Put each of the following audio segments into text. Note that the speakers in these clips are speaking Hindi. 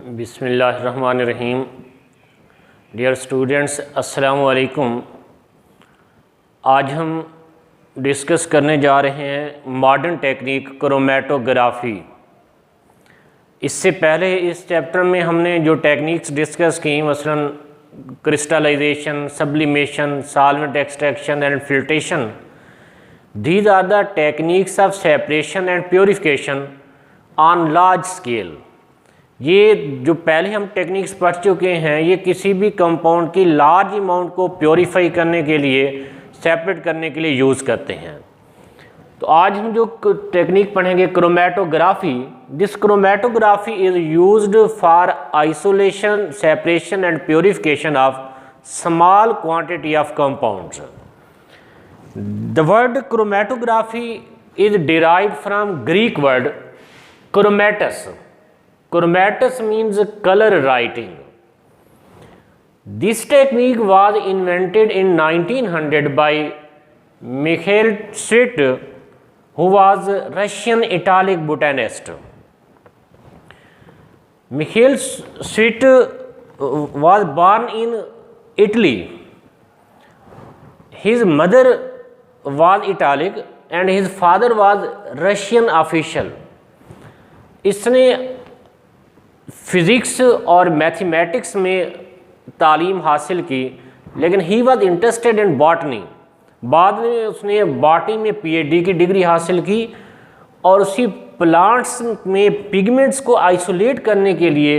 बिस्मिल्लाहिर्रहमानिर्रहीम। डियर स्टूडेंट्स, अस्सलामु अलैकुम। आज हम डिस्कस करने जा रहे हैं मॉडर्न टेक्निक क्रोमेटोग्राफी। इससे पहले इस चैप्टर में हमने जो टेक्निक्स डिस्कस की, मसलन crystallisation, sublimation, solvent extraction and filtration, these are the techniques of separation and purification on large scale. ये जो पहले हम टेक्निक्स पढ़ चुके हैं, ये किसी भी कंपाउंड की लार्ज अमाउंट को प्योरीफाई करने के लिए, सेपरेट करने के लिए यूज़ करते हैं। तो आज हम जो टेक्निक पढ़ेंगे chromatography, this chromatography is used for isolation, separation and purification of small quantity of compounds. The word chromatography is derived from Greek word chromatus. Chromatus means color writing. This technique was invented in 1900 by Mikhail Tsvet, who was a Russian italic botanist. Mikhail Tsvet was born in Italy. His mother was Italic and his father was Russian official. इसने फिज़िक्स और मैथमेटिक्स में तालीम हासिल की, लेकिन he was interested in botany. बाद में उसने बॉटनी में पीएचडी की डिग्री हासिल की और उसी प्लांट्स में पिगमेंट्स को आइसोलेट करने के लिए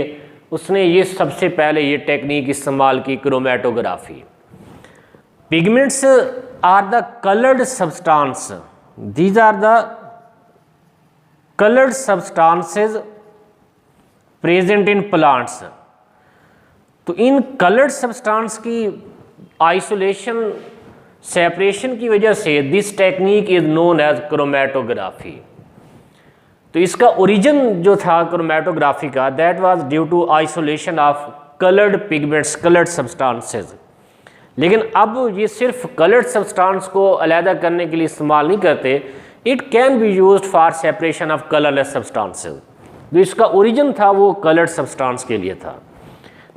उसने ये सबसे पहले ये टेक्निक इस्तेमाल की, chromatography. Pigments are the coloured substance, these are the coloured substances present in plants. तो इन कलर्ड सब्सटेंस की आइसोलेशन, सेपरेशन की वजह से this technique is known as chromatography. तो इसका ओरिजिन जो था क्रोमेटोग्राफी का, that was due to isolation of coloured pigments, coloured substances. लेकिन अब ये सिर्फ कलर्ड सब्सटेंस को अलहदा करने के लिए इस्तेमाल नहीं करते, it can be used for separation of colourless substances. जो इसका ओरिजिन था वो कलर्ड सब्सटेंस के लिए था।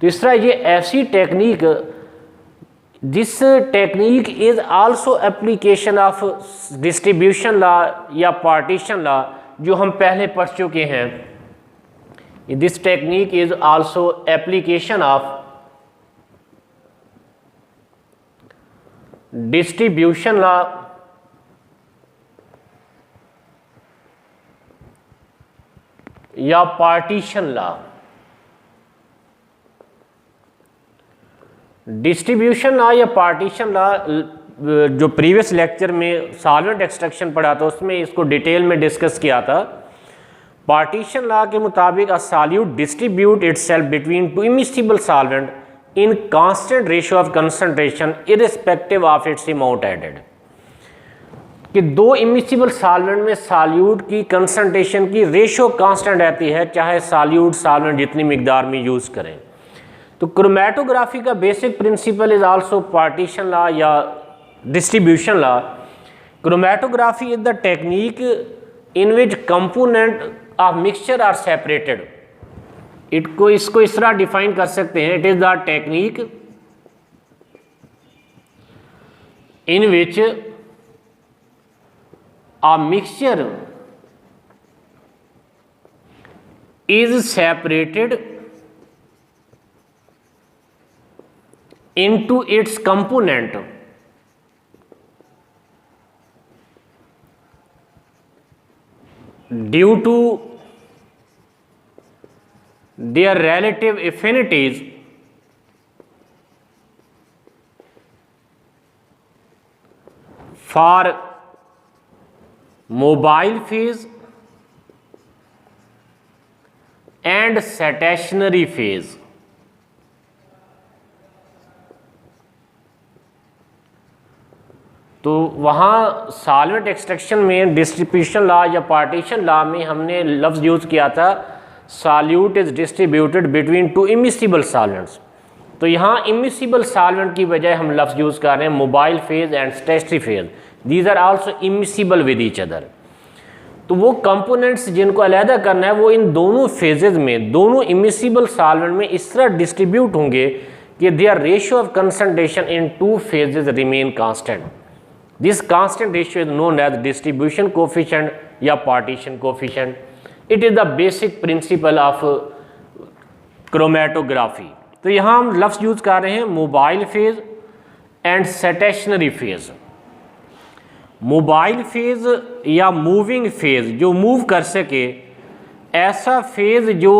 तो इस तरह ये ऐसी technique, this technique is also application of distribution law या पार्टीशन लॉ, जो हम पहले पढ़ चुके हैं। This technique is also application of distribution law या पार्टीशन लॉ। डिस्ट्रीब्यूशन लॉ या पार्टीशन लॉ जो प्रीवियस लेक्चर में सॉल्वेंट एक्सट्रैक्शन पढ़ा था, उसमें इसको डिटेल में डिस्कस किया था। पार्टीशन लॉ के मुताबिक a solute distribute itself between two immiscible solvent in constant ratio of concentration irrespective of its amount added. कि दो इमिसिबल सॉल्वेंट में सॉल्यूट की कंसंट्रेशन की रेशियो कांस्टेंट रहती है, चाहे सॉल्यूट सॉल्वेंट जितनी मिकदार में यूज़ करें। तो क्रोमेटोग्राफी का basic principle is also partition law या distribution law. Chromatography is the technique in which component of mixture are separated. इसको इस तरह डिफाइन कर सकते हैं, it is the technique in which a mixture is separated into its component due to their relative affinities for mobile phase and stationary phase. तो वहाँ सॉल्वेंट एक्सट्रैक्शन में डिस्ट्रीब्यूशन लॉ या पार्टीशन लॉ में हमने लफ्ज़ यूज़ किया था, solute is distributed between two immiscible solvents. तो यहाँ इमिसिबल सॉल्वेंट की बजाय हम लफ्ज़ यूज़ कर रहे हैं mobile phase and stationary phase. These are also immiscible with each other. तो वो कंपोनेंट्स जिनको अलहदा करना है वो इन दोनों फेजेज में, दोनों इमिसिबल सॉल्वेंट में इस तरह डिस्ट्रीब्यूट होंगे कि their ratio of concentration in two phases remain constant. This constant ratio is known as distribution coefficient या partition coefficient. It is the basic principle of chromatography. तो यहाँ हम लफ्ज़ यूज़ कर रहे हैं mobile phase and stationary phase. Mobile phase या मूविंग फेज, जो मूव कर सके, ऐसा फेज जो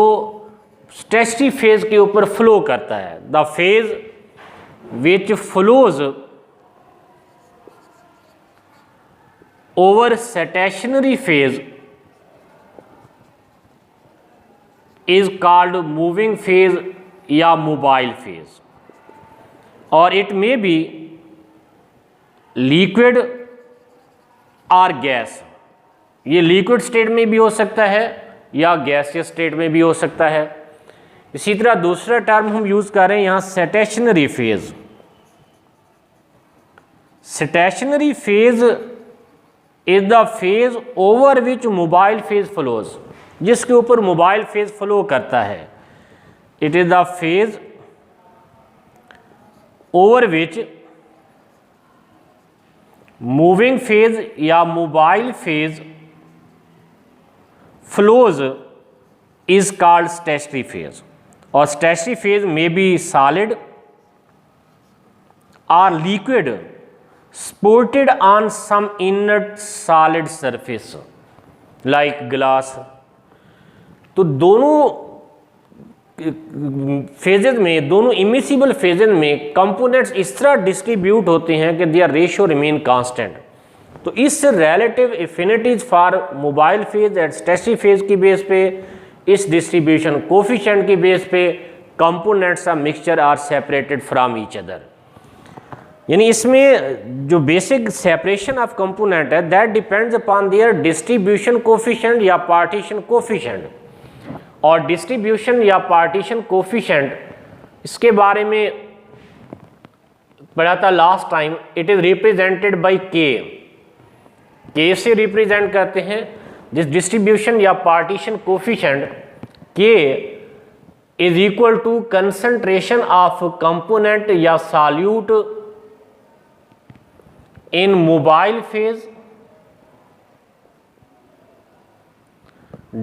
स्टेशनरी फेज के ऊपर फ्लो करता है। The phase which flows over stationery phase is called moving phase या मोबाइल फेज, और इट मे बी लिक्विड और गैस। ये लिक्विड स्टेट में भी हो सकता है या गैसियस स्टेट में भी हो सकता है। इसी तरह दूसरा टर्म हम यूज़ कर रहे हैं यहाँ stationary phase. Stationary phase is the phase over which mobile phase flows, जिसके ऊपर मोबाइल फेज फ्लो करता है। It is the phase over which moving phase या mobile phase flows is called stationary phase. और स्टेशनरी फेज में बी सॉलिड और liquid supported on some inert solid surface like glass। तो दोनों फेजेज में, दोनों इमिसिबल फेजेज में कंपोनेंट्स इस तरह डिस्ट्रीब्यूट होते हैं कि देयर रेशियो रिमेन कांस्टेंट। तो इस relative affinities for mobile phase and stationary phase की बेस पे, इस डिस्ट्रीब्यूशन कोफिशिएंट की बेस पे components of mixture are separated from each other. यानी इसमें जो बेसिक सेपरेशन ऑफ कंपोनेंट है that depends upon their distribution coefficient या पार्टीशन कोफिशिएंट। और डिस्ट्रीब्यूशन या पार्टीशन कोफिशिएंट, इसके बारे में पढ़ा था last time. It is represented by K से रिप्रेजेंट करते हैं जिस डिस्ट्रीब्यूशन या partition coefficient. K is equal to concentration of component या solute in mobile phase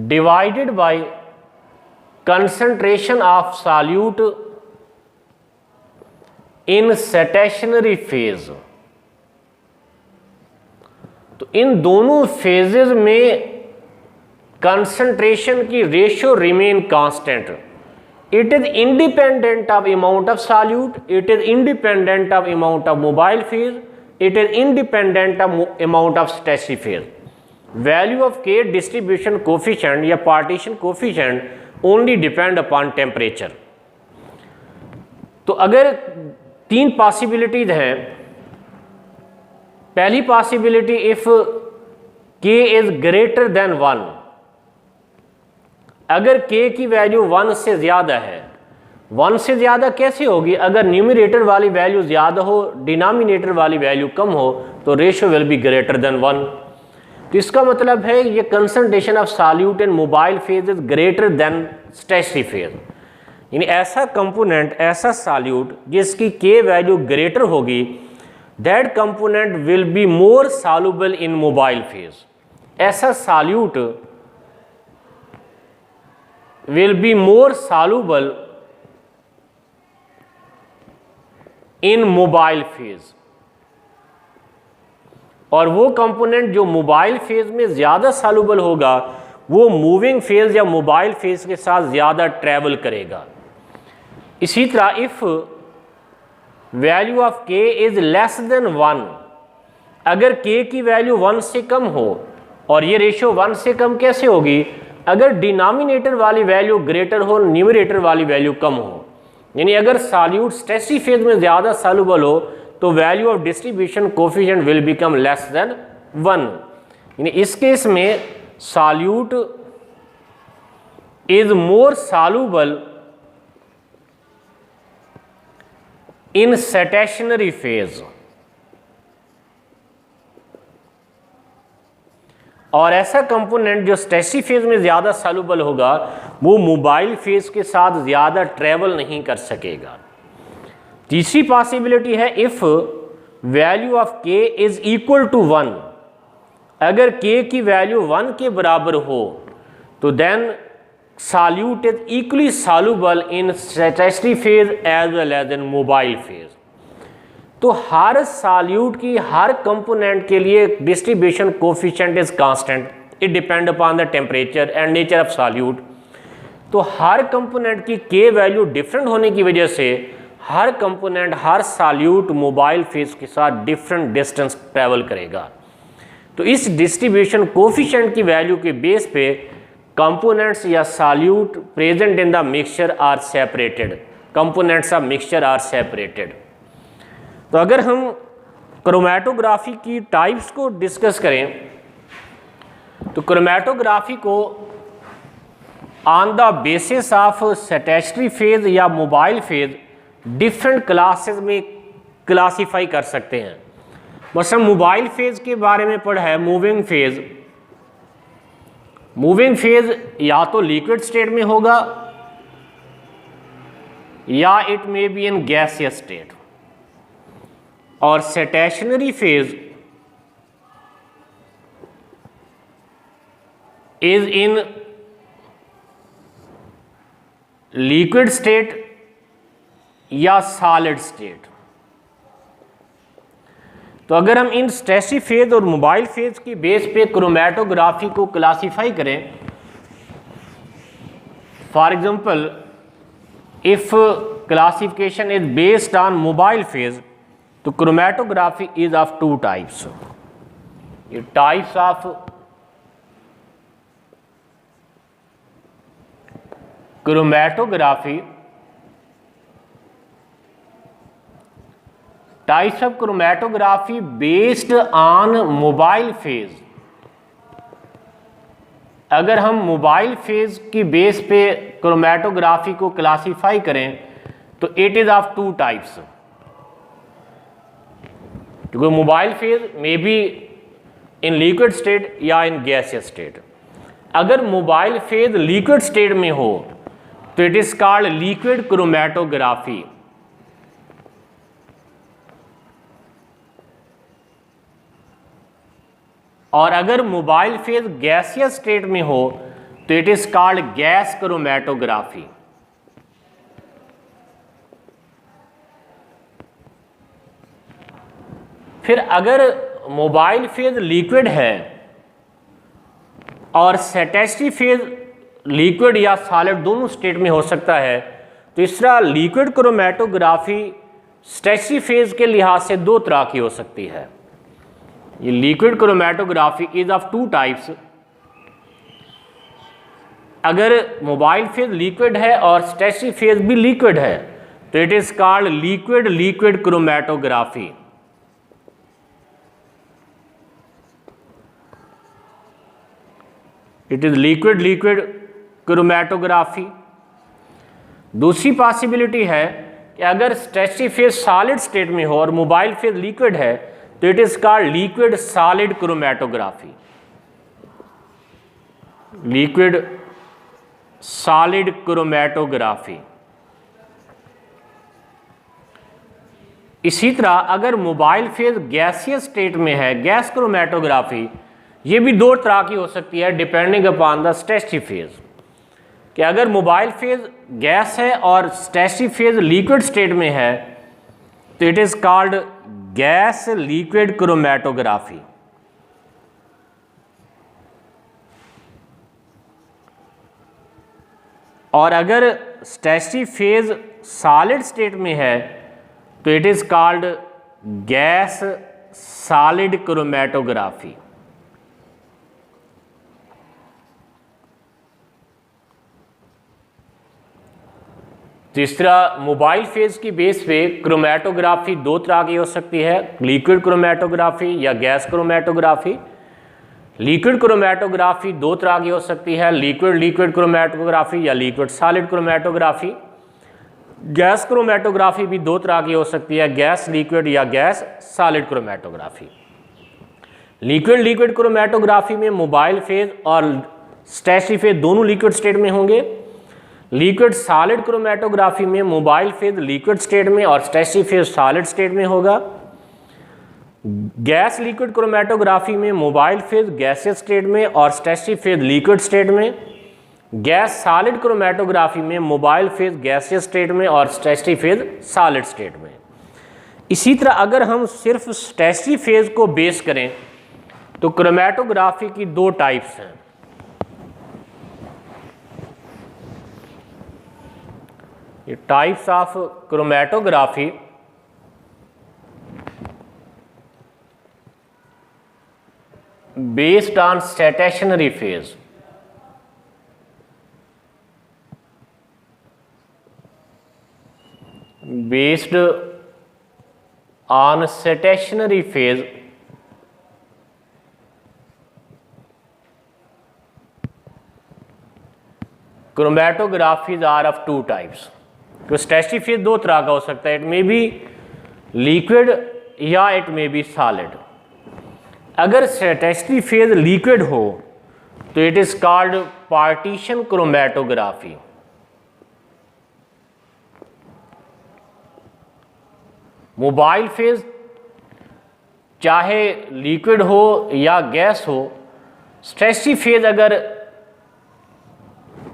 divided by concentration of solute in stationary phase। तो इन दोनों फेजेस में कंसंट्रेशन की ratio remain constant. It is independent of amount of solute, it is independent of amount of mobile phase, it is independent of amount of stationary phase। Value of K distribution coefficient या partition coefficient only depend upon temperature। तो अगर तीन पॉसिबिलिटीज हैं, पहली possibility if K is greater than 1, अगर K की वैल्यू 1 से ज़्यादा है। 1 से ज़्यादा कैसे होगी? अगर न्यूमरेटर वाली वैल्यू ज़्यादा हो, डिनोमिनेटर वाली वैल्यू कम हो, तो ratio will be greater than 1। तो इसका मतलब है ये concentration of solute in mobile phase is greater than stationary phase. यानी ऐसा कंपोनेंट, ऐसा सॉल्यूट जिसकी के वैल्यू ग्रेटर होगी, that component will be more soluble in mobile phase. ऐसा solute will be more soluble in mobile phase. और वो कंपोनेंट जो मोबाइल फेज में ज़्यादा सॉल्युबल होगा वो मूविंग फेज या मोबाइल फेज के साथ ज़्यादा ट्रैवल करेगा। इसी तरह इफ वैल्यू ऑफ के इज लेस देन 1, अगर के की वैल्यू 1 से कम हो, और ये रेशियो 1 से कम कैसे होगी? अगर डिनोमिनेटर वाली वैल्यू ग्रेटर हो, न्यूमरेटर वाली वैल्यू कम हो। यानी अगर सॉल्यूट स्टेशनरी फेज में ज़्यादा सॉल्युबल हो तो value of distribution coefficient will become less than 1। यानी इस केस में solute is more soluble in stationary phase. और ऐसा कंपोनेंट जो स्टेशनरी फेज में ज़्यादा सॉल्युबल होगा वो मोबाइल फेज के साथ ज़्यादा ट्रेवल नहीं कर सकेगा। तीसरी पॉसिबिलिटी है if value of k is equal to 1, अगर k की वैल्यू 1 के बराबर हो तो then solute is equally soluble in stationary phase as well as in mobile phase. तो हर सॉल्यूट की हर कंपोनेंट के लिए distribution coefficient is constant, it depend upon the temperature and nature of solute. तो हर कंपोनेंट की k वैल्यू डिफरेंट होने की वजह से हर कंपोनेंट हर सॉल्यूट मोबाइल फेज के साथ डिफरेंट डिस्टेंस ट्रैवल करेगा। तो इस डिस्ट्रीब्यूशन कोफिशिएंट की वैल्यू के बेस पे कंपोनेंट्स या solute present in the mixture are separated, components of mixture are separated. तो अगर हम क्रोमैटोग्राफी की टाइप्स को डिस्कस करें तो क्रोमैटोग्राफी को on the basis of stationary phase या मोबाइल फेज डिफरेंट क्लासेस में क्लासीफाई कर सकते हैं। मसलन मोबाइल फेज के बारे में पढ़ा है मूविंग फेज। मूविंग फेज या तो लिक्विड स्टेट में होगा या it may be in gaseous state, और stationary phase is in liquid state या सॉलिड स्टेट। तो अगर हम इन स्टेशनरी फेज और मोबाइल फेज की बेस पे क्रोमैटोग्राफी को क्लासीफाई करें, for example if classification is based on mobile phase तो chromatography is of two types. ये types of chromatography, types of chromatography based on mobile phase. अगर हम मोबाइल फेज की बेस पे क्रोमैटोग्राफी को क्लासीफाई करें तो it is of two types, क्योंकि mobile phase may be in liquid state या इन गैसियस स्टेट। अगर मोबाइल फेज लिक्विड स्टेट में हो तो it is called liquid chromatography. और अगर मोबाइल फेज गैसियस स्टेट में हो तो it is called gas chromatography. फिर अगर मोबाइल फेज लिक्विड है और स्टेशनरी फेज लिक्विड या सॉलिड दोनों स्टेट में हो सकता है, तो इस तरह लिक्विड क्रोमैटोग्राफी स्टेशनरी फेज के लिहाज से दो तरह की हो सकती है। ये liquid chromatography is of two types. अगर मोबाइल फेज लिक्विड है और स्टेशनरी फेज भी लिक्विड है तो it is called liquid liquid chromatography. It is liquid liquid chromatography. दूसरी पॉसिबिलिटी है कि अगर स्टेशनरी फेज सॉलिड स्टेट में हो और मोबाइल फेज लिक्विड है तो it is called liquid solid chromatography. Liquid solid chromatography. इसी तरह अगर मोबाइल फेज गैसियस स्टेट में है, गैस क्रोमैटोग्राफी, ये भी दो तरह की हो सकती है depending upon the stationary phase. कि अगर मोबाइल फेज गैस है और स्टेशनरी फेज लिक्विड स्टेट में है तो it is called gas liquid chromatography. और अगर स्टेशनरी फेज सॉलिड स्टेट में है तो it is called gas solid chromatography. तो इस तरह मोबाइल फेज की बेस पे क्रोमैटोग्राफी दो तरह की हो सकती है, लिक्विड क्रोमैटोग्राफी या गैस क्रोमैटोग्राफी। लिक्विड क्रोमैटोग्राफी दो तरह की हो सकती है, लिक्विड लिक्विड क्रोमैटोग्राफी या liquid solid chromatography. Gas chromatography भी दो तरह की हो सकती है, गैस लिक्विड या gas solid chromatography. Liquid liquid chromatography में मोबाइल फेज और स्टैटिक फेज दोनों लिक्विड स्टेट में होंगे। लिक्विड सॉलिड क्रोमेटोग्राफी में मोबाइल फेज लिक्विड स्टेट में और स्टैटिक फेज सॉलिड स्टेट में होगा। गैस लिक्विड क्रोमेटोग्राफी में मोबाइल फेज गैसियस स्टेट में और स्टैटिक फेज लिक्विड स्टेट में। गैस सॉलिड क्रोमेटोग्राफी में मोबाइल फेज गैसियस स्टेट में और स्टैटिक फेज सॉलिड स्टेट में। इसी तरह अगर हम सिर्फ स्टैटिक फेज को बेस करें तो क्रोमेटोग्राफी की दो टाइप्स हैं। ये types of chromatography based on stationary phase. Based on stationary phase chromatographies are of two types. तो स्टैटिक फेज दो तरह का हो सकता है, इट मे बी लिक्विड या इट मे बी सॉलिड। अगर स्टैटिक फेज लिक्विड हो तो it is called partition chromatography. Mobile phase चाहे लिक्विड हो या गैस हो, स्टैटिक फेज अगर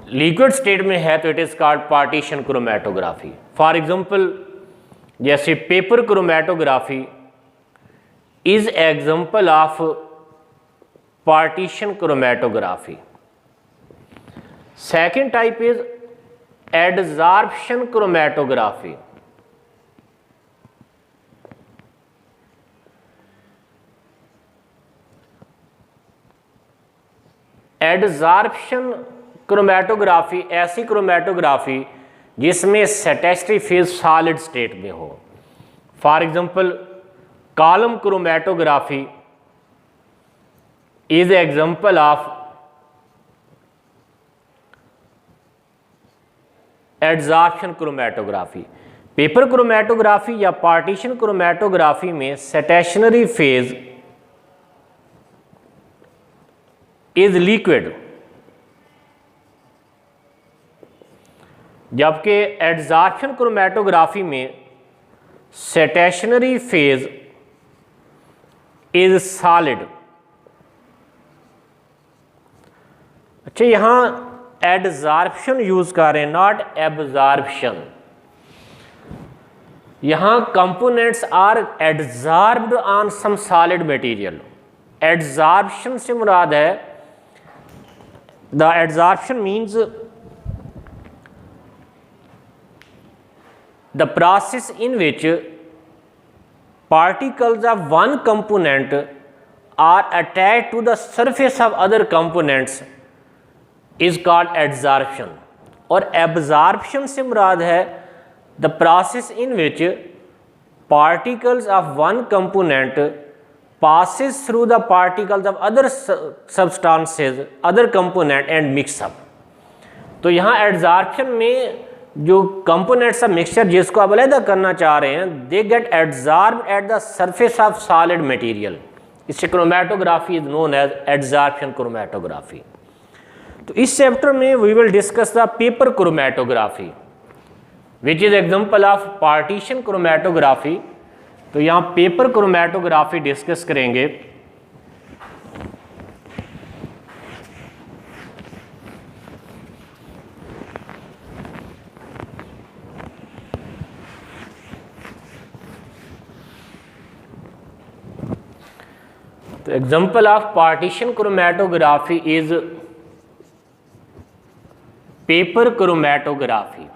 लिक्विड स्टेट में है तो it is called partition chromatography. For example जैसे paper chromatography is example of partition chromatography. Second type is adsorption chromatography. Adsorption chromatography ऐसी क्रोमेटोग्राफी जिसमें स्टैटिक फेज सॉलिड स्टेट में हो। For example column chromatography is example of adsorption chromatography. Paper chromatography या पार्टीशन क्रोमेटोग्राफी में स्टेशनरी फेज इज लिक्विड, जबकि एडजॉर्प्शन क्रोमेटोग्राफी में स्टेशनरी फेज इज सॉलिड। अच्छा, यहां एडजॉर्प्शन यूज कर रहे हैं, नॉट एब्जॉर्प्शन। यहां components are adsorbed on some solid material. Adsorption से मुराद है, the adsorption means the process in which particles of one component are attached to the surface of other components is called adsorption। और absorption से मुराद है the process in which particles of one component passes through the particles of other substances, other component and mix up। तो यहाँ adsorption में जो कंपोनेंट्स ऑफ मिक्सचर जिसको आप अलग करना चाह रहे हैं, they get adsorbed at the surface of solid material. इससे chromatography is known as adsorption chromatography. तो इस चैप्टर में we will discuss the paper chromatography which is example of partition chromatography. तो यहाँ पेपर क्रोमेटोग्राफी डिस्कस करेंगे। तो example of partition chromatography is paper chromatography.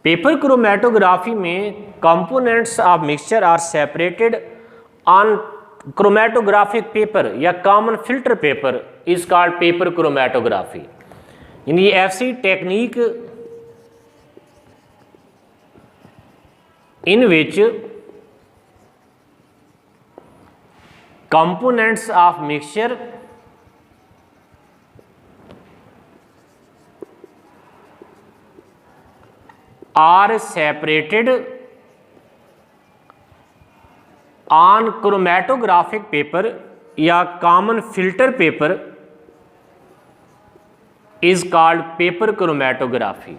Paper chromatography में components of mixture are separated on chromatographic paper या common filter paper is called paper chromatography. यानी ऐसी technique in which components of mixture are separated on chromatographic paper या common filter paper is called paper chromatography.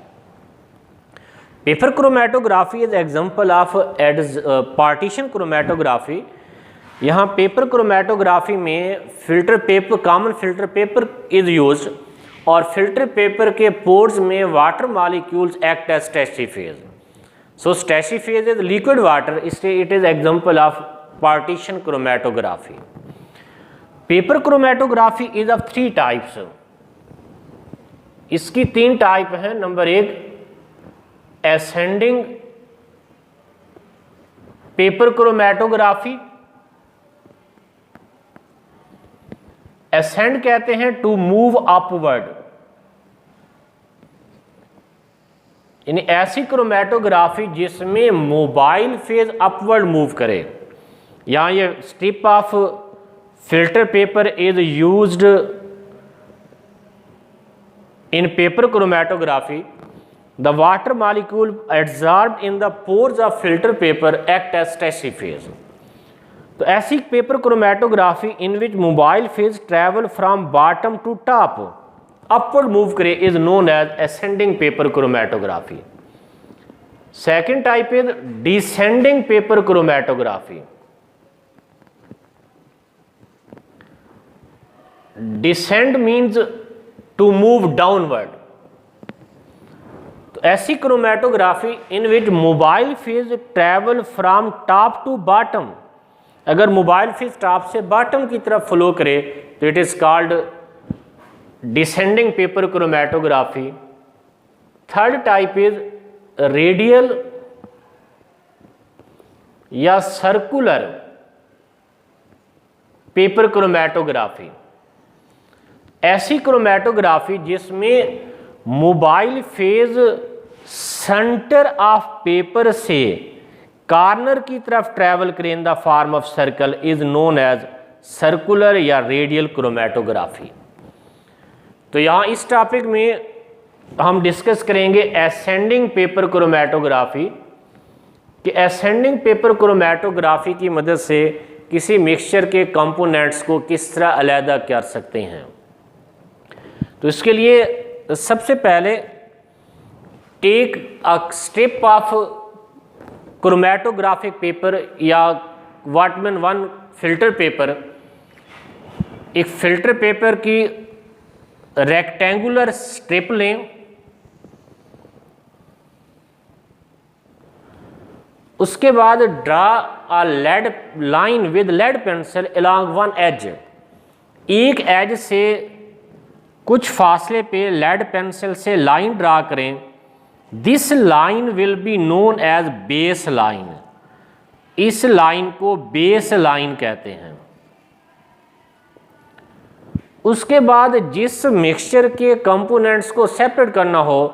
Paper chromatography is example of partition chromatography. यहाँ पेपर क्रोमेटोग्राफी में filter paper, common filter paper is used और फिल्टर पेपर के पोर्स में water molecules act as static phase. So static phase is liquid water, इसलिए it is example of partition chromatography. Paper chromatography is of 3 types. इसकी 3 टाइप हैं। Number 1 ascending paper chromatography. Ascend कहते हैं टू मूव अपवर्ड, यानी ऐसी क्रोमेटोग्राफी जिसमें मोबाइल फेज अपवर्ड मूव करे। यहां ये strip of filter paper is used in paper chromatography. The water molecule absorbed in the pores of filter paper act as static phase. तो ऐसी paper chromatography in which mobile phase travel from bottom to top upward move करे is known as ascending paper chromatography. Second type is descending paper chromatography. Descend means to move downward. तो ऐसी chromatography in which mobile phase travel from top to bottom, अगर मोबाइल फेज टॉप से बॉटम की तरफ फ्लो करे तो it is called descending paper chromatography. Third type is radial या सर्कुलर पेपर क्रोमेटोग्राफी। ऐसी क्रोमेटोग्राफी जिसमें mobile phase centre of paper से कॉर्नर की तरफ ट्रैवल करे in the form of circle is known as circular या रेडियल क्रोमेटोग्राफी। तो यहाँ इस टॉपिक में हम डिस्कस करेंगे असेंडिंग पेपर क्रोमेटोग्राफी कि असेंडिंग पेपर क्रोमेटोग्राफी की मदद से किसी मिक्सचर के कंपोनेंट्स को किस तरह अलहदा कर सकते हैं। तो इसके लिए सबसे पहले take a strip of chromatographic paper या वाटमैन 1 फिल्टर पेपर। एक फिल्टर पेपर की रेक्टेंगुलर स्ट्रिप लें, उसके बाद draw a lead line with lead pencil along 1 edge. एक एज से कुछ फासले पे लेड पेंसिल से लाइन ड्रा करें। This line will be known as base line. इस लाइन को बेस लाइन कहते हैं। उसके बाद जिस मिक्सचर के कंपोनेंट्स को सेपरेट करना हो,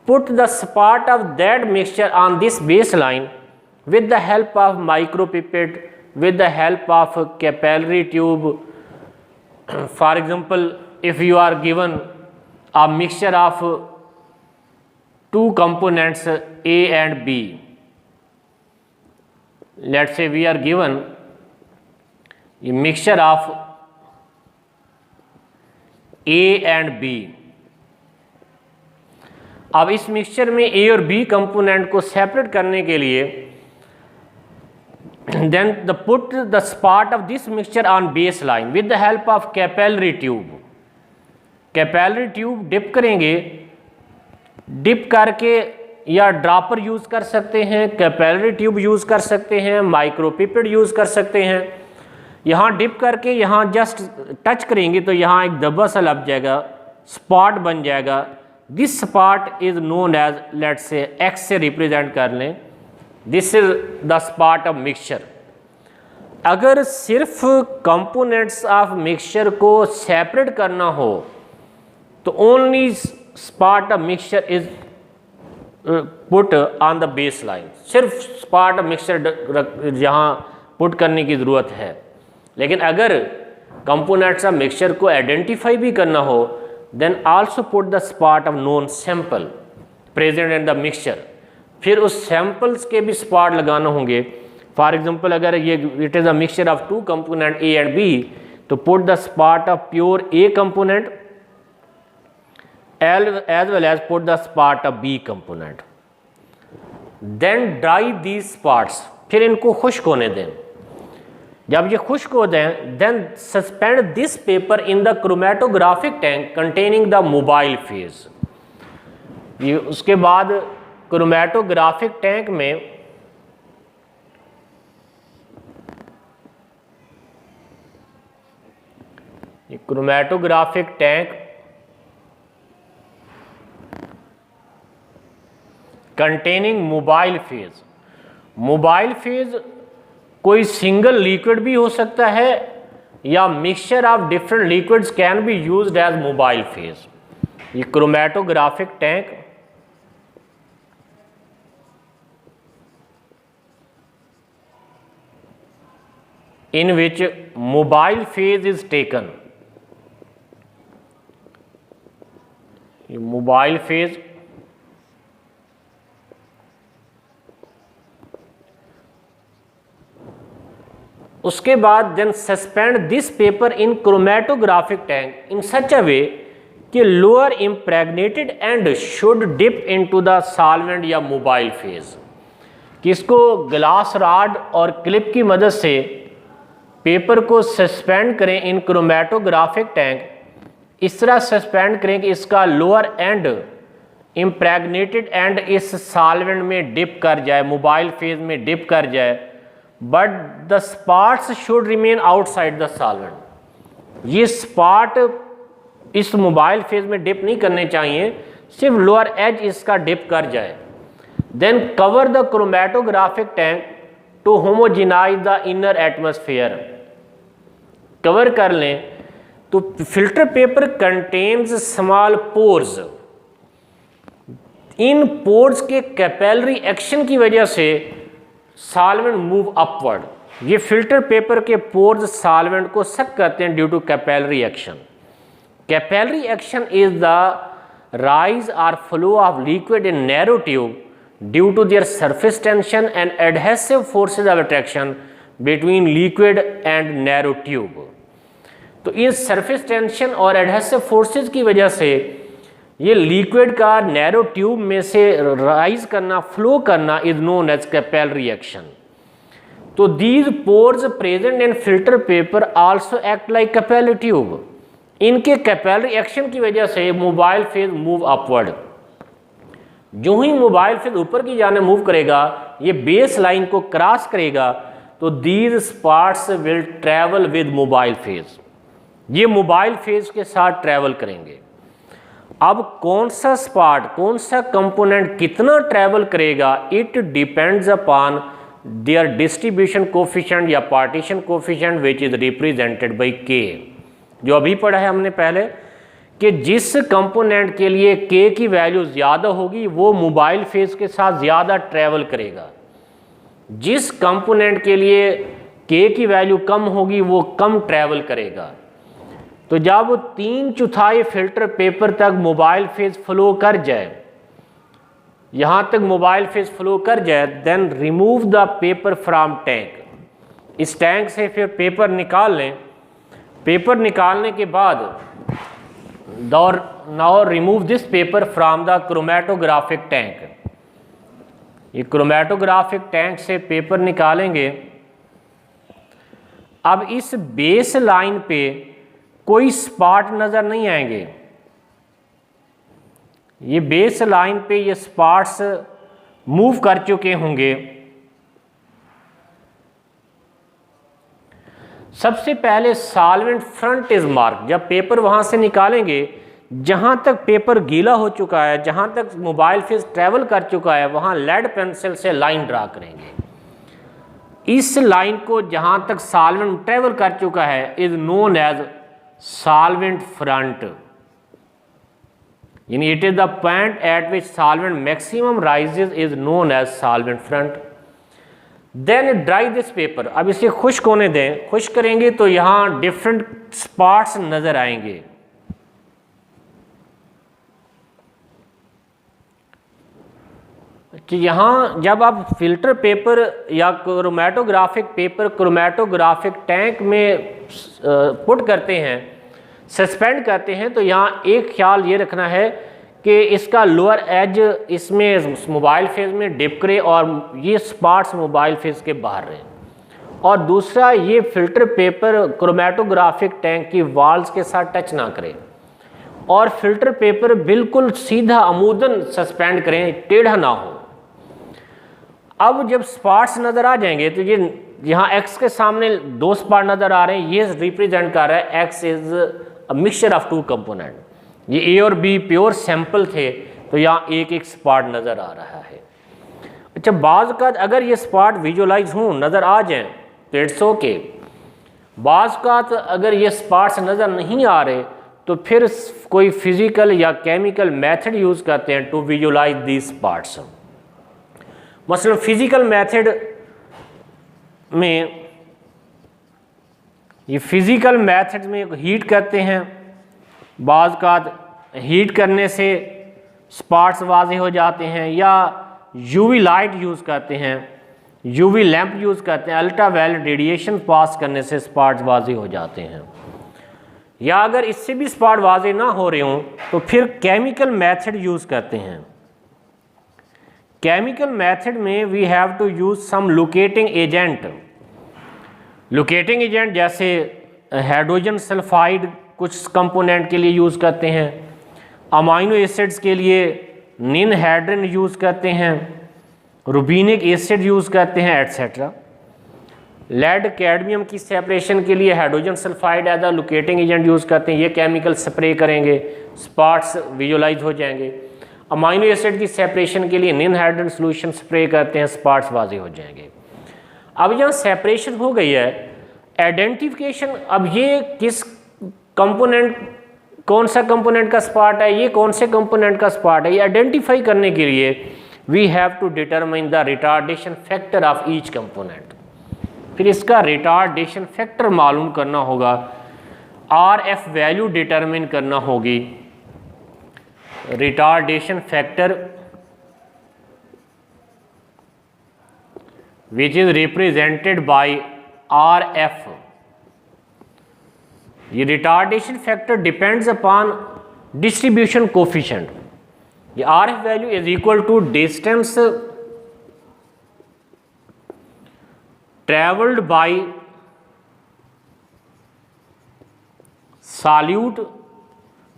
put the spot of that mixture on this base line with the help of micropipette, with the help of capillary tube. For example, if you are given a mixture of 2 components A and B, let's say we are given a mixture of A and B। अब इस मिक्सचर में A और B कंपोनेंट को सेपरेट करने के लिए then put the spot of this mixture on base line with the help of capillary tube। Capillary tube dip करेंगे, डिप करके या ड्रॉपर यूज़ कर सकते हैं, कैपिलरी ट्यूब यूज़ कर सकते हैं, माइक्रोपिपेट यूज़ कर सकते हैं। यहाँ डिप करके यहाँ जस्ट टच करेंगे तो यहाँ एक धब्बा सा लग जाएगा, स्पॉट बन जाएगा। This spot is known as, let's say X से रिप्रेजेंट कर लें, this is the spot of mixture. अगर सिर्फ कंपोनेंट्स ऑफ मिक्सचर को सेपरेट करना हो तो only spot of mixture is put on the base line. सिर्फ स्पॉट ऑफ मिक्सचर यहाँ पुट करने की ज़रूरत है। लेकिन अगर कंपोनेंट्स ऑफ मिक्सचर को आइडेंटिफाई भी करना हो, then also put the spot of known sample present in the mixture. फिर उस सैंपल्स के भी स्पॉट लगाना होंगे। फॉर एग्जांपल अगर ये it is a mixture of two component A and B, तो put the spot of pure A component as well as put the spot of B component, then dry these spots, फिर इनको खुश्क होने दें। जब ये खुश्क हो दें then suspend this paper in the chromatographic tank containing the mobile phase। ये उसके बाद क्रोमेटोग्राफिक टैंक में ये chromatographic tank containing mobile phase, mobile phase कोई सिंगल लिक्विड भी हो सकता है या mixture of different liquids can be used as mobile phase. ये chromatographic tank in which mobile phase is taken, ये मोबाइल फेज उसके बाद then suspend this paper in chromatographic tank in such a way कि lower impregnated end should dip into the solvent या मोबाइल फेज, कि इसको ग्लास रॉड और क्लिप की मदद से पेपर को सस्पेंड करें इन क्रोमेटोग्राफिक टैंक, इस तरह सस्पेंड करें कि इसका लोअर एंड इम्प्रेगनेटेड एंड इस सॉल्वेंट में डिप कर जाए, मोबाइल फेज में डिप कर जाए, but the spots should remain outside the solvent. ये स्पॉट इस मोबाइल फेज में डिप नहीं करने चाहिए, सिर्फ लोअर एज इसका डिप कर जाए। Then cover the chromatographic tank to homogenize the inner atmosphere, cover कर लें। तो filter paper contains small pores, इन पोर्स के कैपिलरी एक्शन की वजह से सॉल्वेंट मूव अपवर्ड, ये फिल्टर पेपर के पोर्स सॉल्वेंट को सक करते हैं due to capillary action. Capillary action is the rise और flow of liquid in narrow tube due to their surface tension and adhesive forces of attraction between liquid and narrow tube. तो इस सरफेस टेंशन और एडहेसिव फोर्सेज की वजह से ये लिक्विड का नैरो ट्यूब में से राइज करना, फ्लो करना is known as capillary action. तो these pores present in filter paper also act like capillary tube, इनके कैपिलरी एक्शन की वजह से मोबाइल फेज मूव अपवर्ड। जो ही मोबाइल फेज ऊपर की जाने मूव करेगा, ये बेस लाइन को क्रॉस करेगा, तो these spots will travel with mobile phase, ये मोबाइल फेज के साथ ट्रैवल करेंगे। अब कौन सा स्पॉट, कौन सा कंपोनेंट कितना ट्रैवल करेगा, it depends upon their distribution coefficient या partition coefficient which is represented by K. जो अभी पढ़ा है हमने पहले कि जिस कंपोनेंट के लिए के की वैल्यू ज़्यादा होगी वो मोबाइल फेज के साथ ज़्यादा ट्रैवल करेगा, जिस कंपोनेंट के लिए के की वैल्यू कम होगी वो कम ट्रैवल करेगा। तो जब 3/4 फिल्टर पेपर तक मोबाइल फेज फ्लो कर जाए, यहाँ तक मोबाइल फेज फ्लो कर जाए, then remove the paper from tank, इस टैंक से फिर पेपर निकाल लें। पेपर निकालने के बाद now remove this paper from the chromatographic tank, ये क्रोमेटोग्राफिक टैंक से पेपर निकालेंगे। अब इस बेस लाइन पे कोई स्पॉट नज़र नहीं आएंगे, ये बेस लाइन पे ये स्पॉट्स मूव कर चुके होंगे। सबसे पहले सॉल्वेंट फ्रंट इज मार्क, जब पेपर वहाँ से निकालेंगे, जहाँ तक पेपर गीला हो चुका है, जहाँ तक मोबाइल फेज ट्रैवल कर चुका है, वहाँ लेड पेंसिल से लाइन ड्रा करेंगे। इस लाइन को जहाँ तक सॉल्वेंट ट्रैवल कर चुका है is known as solvent front, यानी it is the point at which solvent maximum rises is known as solvent front. Then dry this paper, अब इसे खुश्क होने दें। खुश्क करेंगे तो यहाँ डिफरेंट स्पॉट्स नज़र आएंगे। कि यहाँ जब आप फिल्टर पेपर या क्रोमेटोग्राफिक पेपर क्रोमेटोग्राफिक टैंक में पुट करते हैं, सस्पेंड करते हैं, तो यहाँ एक ख्याल ये रखना है कि इसका लोअर एज इसमें मोबाइल फेज में डिप करे और ये स्पार्ट्स मोबाइल फेज के बाहर रहें। और दूसरा, ये फिल्टर पेपर क्रोमेटोग्राफिक टैंक की वाल्स के साथ टच ना करें और फिल्टर पेपर बिल्कुल सीधा अमूदन सस्पेंड करें, टेढ़ा ना हो। अब जब स्पॉट्स नज़र आ जाएंगे तो ये यहाँ एक्स के सामने दो स्पॉट नज़र आ रहे हैं, ये रिप्रेजेंट कर रहा है X is a mixture of two component. ये ए और बी प्योर सैंपल थे तो यहाँ एक एक स्पॉट नज़र आ रहा है। अच्छा, बाज़ का अगर ये स्पॉट विजुअलाइज हों, नज़र आ जाएं तो इट्स ओके। बाज़ का अगर ये स्पॉट्स नज़र नहीं आ रहे तो फिर कोई फिज़िकल या केमिकल मेथड यूज़ करते हैं टू विजुअलाइज दीज स्पॉट्स। मसलन फिज़िकल मेथड में, ये फिज़िकल मेथड में हीट करते हैं, बाज़ का हीट करने से स्पॉट्स वाज़े हो जाते हैं, या यूवी लाइट यूज़ करते हैं, यूवी लैंप यूज़ करते हैं, अल्ट्रावायलेट रेडिएशन पास करने से स्पॉट्स वाज़े हो जाते हैं। या अगर इससे भी स्पॉट वाज़े ना हो रहे हों तो फिर केमिकल मेथड यूज़ करते हैं। केमिकल मेथड में we have to use some locating agent. Locating agent जैसे हाइड्रोजन सल्फाइड कुछ कंपोनेंट के लिए यूज़ करते हैं, अमाइनो एसिड्स के लिए निनहाइड्रिन यूज़ करते हैं, रूबिनिक एसिड यूज़ करते हैं, एट्सेट्रा। लेड कैडमियम की सेपरेशन के लिए hydrogen sulphide as a locating agent use करते हैं, ये केमिकल स्प्रे करेंगे, स्पॉट्स विजुअलाइज हो जाएंगे। अमाइनो एसिड की सेपरेशन के लिए निनहाइड्रिन सॉल्यूशन स्प्रे करते हैं, स्पॉट्स वाज़े हो जाएंगे। अब यहाँ सेपरेशन हो गई है, आइडेंटिफिकेशन, अब ये किस कंपोनेंट, कौन सा कंपोनेंट का स्पॉट है, ये कौन से कंपोनेंट का स्पॉट है, ये आइडेंटिफाई करने के लिए we have to determine the retardation factor of each component. फिर इसका रिटार्डेशन फैक्टर मालूम करना होगा, RF वैल्यू डिटरमिन करना होगी। Retardation factor which is represented by RF। ये retardation factor depends upon distribution coefficient. ये RF value is equal to distance travelled by solute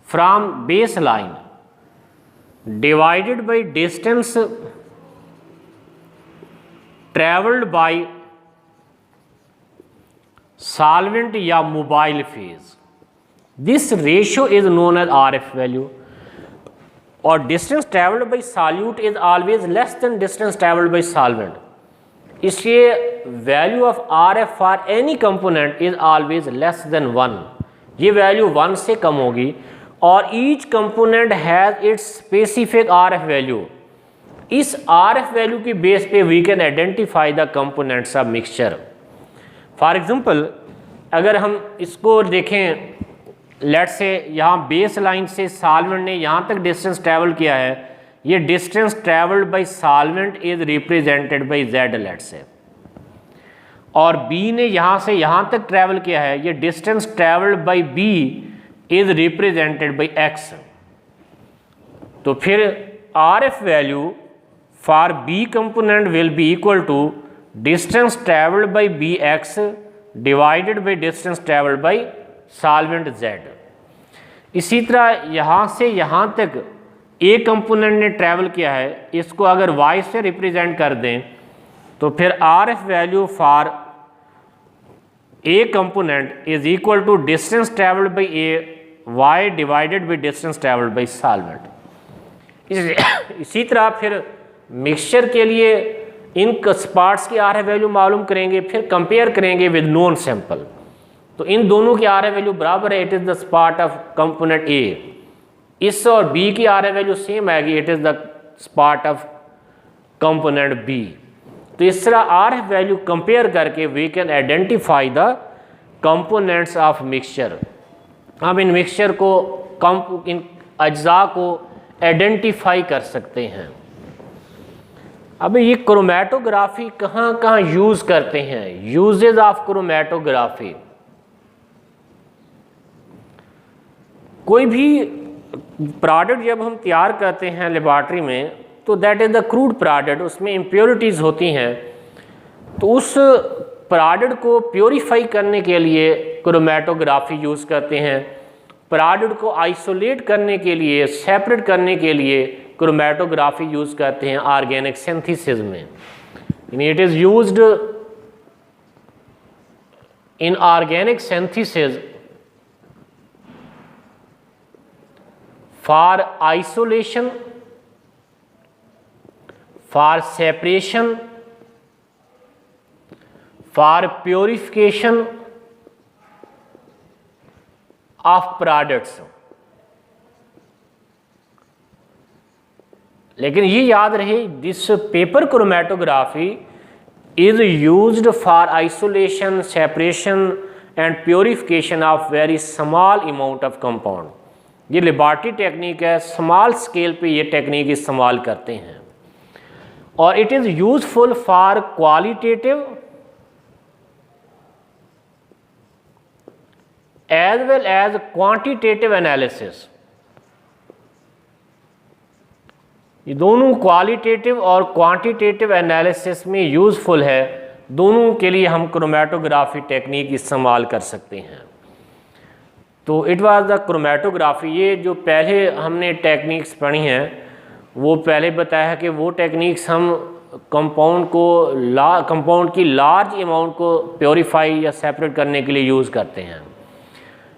from base line divided by distance travelled by solvent या mobile phase. This ratio is known as RF value. और distance travelled by solute is always less than distance travelled by solvent, इसलिए value of RF for any component is always less then 1। ये वैल्यू 1 से कम होगी और each component has its specific RF value. इस RF वैल्यू की बेस पे we can identify the components of mixture. For example, अगर हम इसको देखें, लेट्स से यहाँ बेस लाइन से सॉल्वेंट ने यहाँ तक डिस्टेंस ट्रैवल किया है, ये distance travelled by solvent is represented bye Z let's say, और B ने यहाँ से यहाँ तक ट्रैवल किया है, ये distance travelled by B is represented by X। तो फिर RF value for B component will be equal to distance travelled by BX divided by distance travelled by solvent Z। इसी तरह यहाँ से यहाँ तक A कंपोनेंट ने ट्रैवल किया है, इसको अगर Y से रिप्रेजेंट कर दें तो फिर RF value for A component is equal to distance travelled by Y divided by distance travelled by solvent. इसी तरह फिर मिक्सचर के लिए इन स्पॉट्स की RF वैल्यू मालूम करेंगे, फिर कंपेयर करेंगे विद नोन सैंपल, तो इन दोनों की RF वैल्यू बराबर है, it is the spot of component A। इस और B की RF वैल्यू सेम आएगी, it is the spot of component B। तो इस तरह RF वैल्यू कंपेयर करके we can identify the components of mixture. हम इन मिक्सचर को, इन अज्जा को आइडेंटिफाई कर सकते हैं। अब ये क्रोमेटोग्राफी कहाँ कहाँ यूज़ करते हैं, यूजेज ऑफ क्रोमेटोग्राफी। कोई भी प्रोडक्ट जब हम तैयार करते हैं लेबॉर्ट्री में तो that is the crude product, उसमें इम्प्योरिटीज़ होती हैं, तो उस प्रोडक्ट को प्योरीफाई करने के लिए क्रोमेटोग्राफी यूज़ करते हैं। प्रोडक्ट को आइसोलेट करने के लिए, सेपरेट करने के लिए क्रोमेटोग्राफी यूज़ करते हैं ऑर्गेनिक सिंथेसिस में। It is used in organic synthesis for isolation, for separation, for purification of products. लेकिन ये याद रहे, this paper chromatography is used for isolation, separation and purification of very small amount of compound. ये लेबॉर्ट्री टेक्निक है, स्मॉल स्केल पे ये टेक्निक इस्तेमाल करते हैं। और it is useful for qualitative as well as quantitative analysis. ये दोनों क्वालिटेटिव और क्वांटिटेटिव एनालिसिस में यूज़फुल है, दोनों के लिए हम क्रोमेटोग्राफी टेक्निक इस्तेमाल कर सकते हैं। तो इट वाज द क्रोमेटोग्राफी। ये जो पहले हमने टेक्निक्स पढ़ी हैं वो पहले बताया है कि वो टेक्निक्स हम कंपाउंड की लार्ज अमाउंट को प्योरीफाई या सेपरेट करने के लिए यूज़ करते हैं।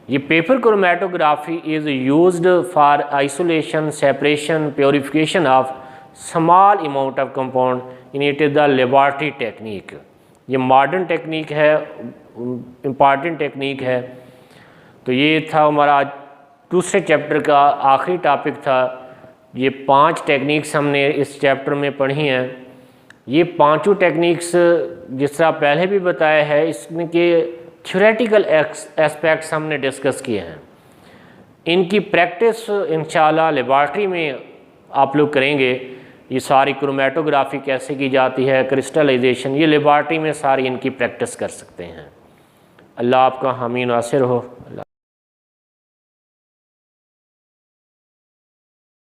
ये paper chromatography is used for isolation, separation, purification of small amount of compound in it is the laboratory technique. ये मॉडर्न टेक्निक है, इम्पॉर्टेंट टेक्निक है। तो ये था हमारा आज दूसरे चैप्टर का आखिरी टॉपिक था। ये 5 टेक्निक्स हमने इस चैप्टर में पढ़ी हैं। ये पांचों टेक्निक्स जिस तरह पहले भी बताया है, इसके थ्योरेटिकल एस्पेक्ट्स हमने डिस्कस किए हैं। इनकी प्रैक्टिस इंशाल्लाह लेबॉर्ट्री में आप लोग करेंगे। ये सारी क्रोमेटोग्राफी कैसे की जाती है, क्रिस्टलाइजेशन, ये लेबॉर्ट्री में सारी इनकी प्रैक्टिस कर सकते हैं। अल्लाह आपका हामी नासिर हो।